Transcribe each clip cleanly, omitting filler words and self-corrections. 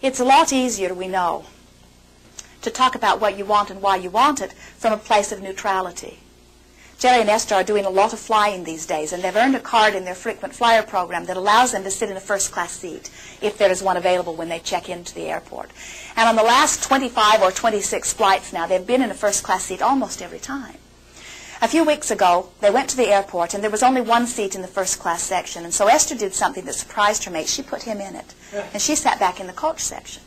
It's a lot easier, we know, to talk about what you want and why you want it from a place of neutrality. Jerry and Esther are doing a lot of flying these days, and they've earned a card in their frequent flyer program that allows them to sit in a first-class seat, if there is one available when they check into the airport. And on the last 25 or 26 flights now, they've been in a first-class seat almost every time. A few weeks ago, they went to the airport, and there was only one seat in the first-class section, and so Esther did something that surprised her mate. She put him in it, and she sat back in the coach section.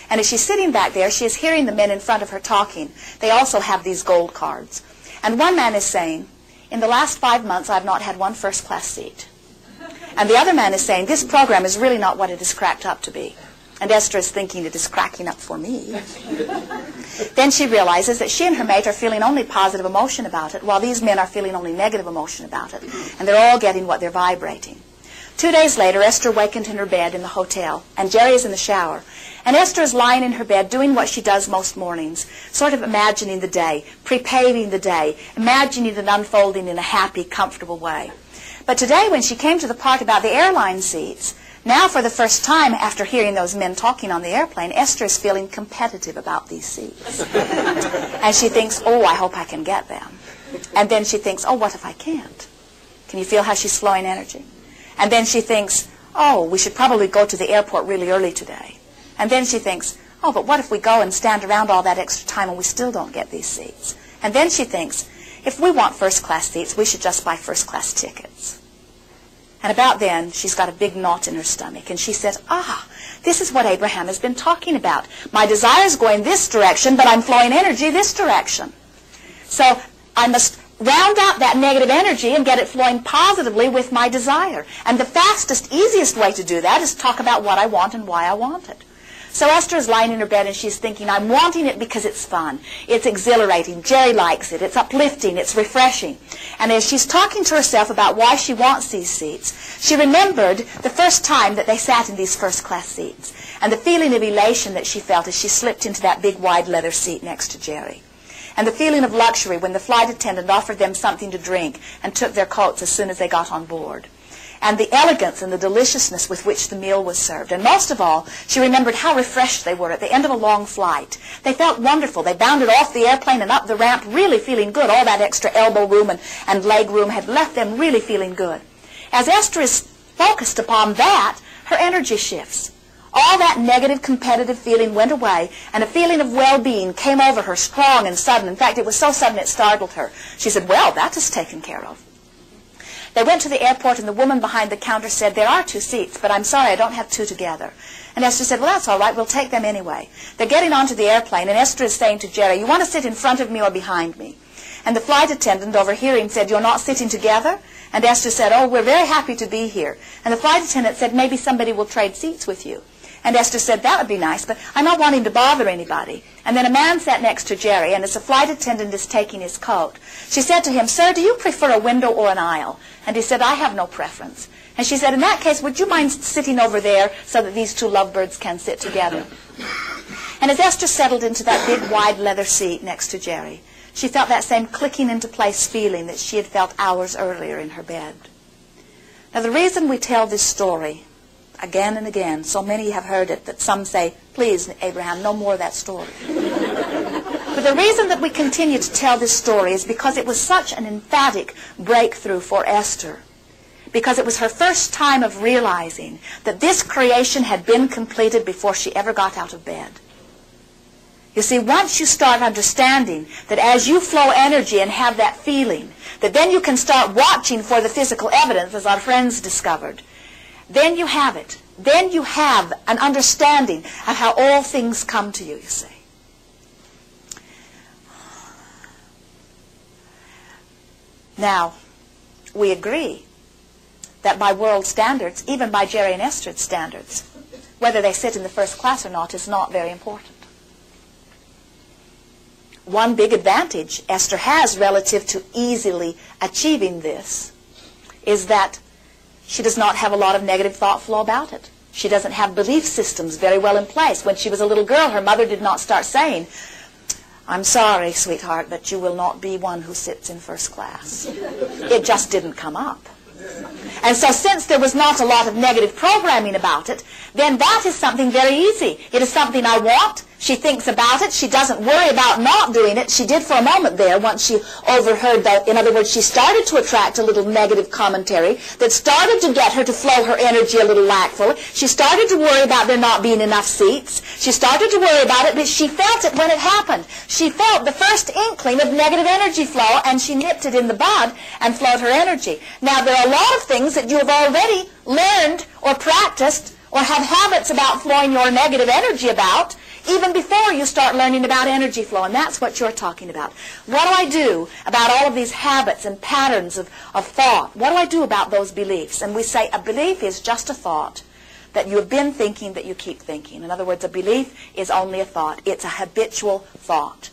And as she's sitting back there, she is hearing the men in front of her talking. They also have these gold cards. And one man is saying, in the last 5 months, I've not had one first-class seat. And the other man is saying, this program is really not what it is cracked up to be. And Esther is thinking, it is cracking up for me. Then she realizes that she and her mate are feeling only positive emotion about it, while these men are feeling only negative emotion about it. And they're all getting what they're vibrating. 2 days later, Esther wakened in her bed in the hotel, and Jerry is in the shower. And Esther is lying in her bed doing what she does most mornings, sort of imagining the day, preparing the day, imagining it unfolding in a happy, comfortable way. But today, when she came to the part about the airline seats, now for the first time after hearing those men talking on the airplane, Esther is feeling competitive about these seats. And she thinks, oh, I hope I can get them. And then she thinks, oh, what if I can't? Can you feel how she's flowing energy? And then she thinks, oh, we should probably go to the airport really early today. And then she thinks, oh, but what if we go and stand around all that extra time and we still don't get these seats? And then she thinks, if we want first-class seats, we should just buy first-class tickets. And about then, she's got a big knot in her stomach, and she says, this is what Abraham has been talking about. My desire is going this direction, but I'm flowing energy this direction. So I must round out that negative energy and get it flowing positively with my desire. And the fastest, easiest way to do that is talk about what I want and why I want it. So Esther is lying in her bed and she's thinking, I'm wanting it because it's fun. It's exhilarating. Jerry likes it. It's uplifting. It's refreshing. And as she's talking to herself about why she wants these seats, she remembered the first time that they sat in these first-class seats and the feeling of elation that she felt as she slipped into that big wide leather seat next to Jerry. And the feeling of luxury when the flight attendant offered them something to drink and took their coats as soon as they got on board. And the elegance and the deliciousness with which the meal was served. And most of all, she remembered how refreshed they were at the end of a long flight. They felt wonderful. They bounded off the airplane and up the ramp really feeling good. All that extra elbow room and leg room had left them really feeling good. As Esther is focused upon that, her energy shifts. All that negative competitive feeling went away, and a feeling of well-being came over her, strong and sudden. In fact, it was so sudden it startled her. She said, well, that is taken care of. They went to the airport, and the woman behind the counter said, there are 2 seats, but I'm sorry, I don't have 2 together. And Esther said, well, that's all right, we'll take them anyway. They're getting onto the airplane, and Esther is saying to Jerry, you want to sit in front of me or behind me? And the flight attendant, overhearing, said, you're not sitting together? And Esther said, oh, we're very happy to be here. And the flight attendant said, maybe somebody will trade seats with you. And Esther said, that would be nice, but I'm not wanting to bother anybody. And then a man sat next to Jerry, and as the flight attendant is taking his coat, she said to him, sir, do you prefer a window or an aisle? And he said, I have no preference. And she said, in that case, would you mind sitting over there so that these 2 lovebirds can sit together? And as Esther settled into that big, wide leather seat next to Jerry, she felt that same clicking into place feeling that she had felt hours earlier in her bed. Now, the reason we tell this story again and again, so many have heard it that some say, please, Abraham, no more of that story. But the reason that we continue to tell this story is because it was such an emphatic breakthrough for Esther. Because it was her first time of realizing that this creation had been completed before she ever got out of bed. You see, once you start understanding that as you flow energy and have that feeling, that then you can start watching for the physical evidence, as our friends discovered, then you have it. Then you have an understanding of how all things come to you, you see. Now, we agree that by world standards, even by Jerry and Esther's standards, whether they sit in the first class or not is not very important. One big advantage Esther has relative to easily achieving this is that she does not have a lot of negative thought flow about it. She doesn't have belief systems very well in place. When she was a little girl, her mother did not start saying, I'm sorry, sweetheart, but you will not be one who sits in first class. It just didn't come up. And so since there was not a lot of negative programming about it, then that is something very easy. It is something I want. She thinks about it. She doesn't worry about not doing it. She did for a moment there once she overheard that. In other words, she started to attract a little negative commentary that started to get her to flow her energy a little lackful. She started to worry about there not being enough seats. She started to worry about it, but she felt it when it happened. She felt the first inkling of negative energy flow, and she nipped it in the bud and flowed her energy. Now, there are a lot of things that you have already learned or practiced or have habits about flowing your negative energy about, even before you start learning about energy flow, and that's what you're talking about. What do I do about all of these habits and patterns of thought? What do I do about those beliefs? And we say a belief is just a thought that you have been thinking that you keep thinking. In other words, a belief is only a thought. It's a habitual thought.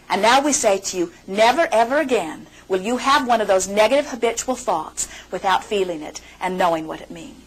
And now we say to you, never ever again will you have one of those negative habitual thoughts without feeling it and knowing what it means.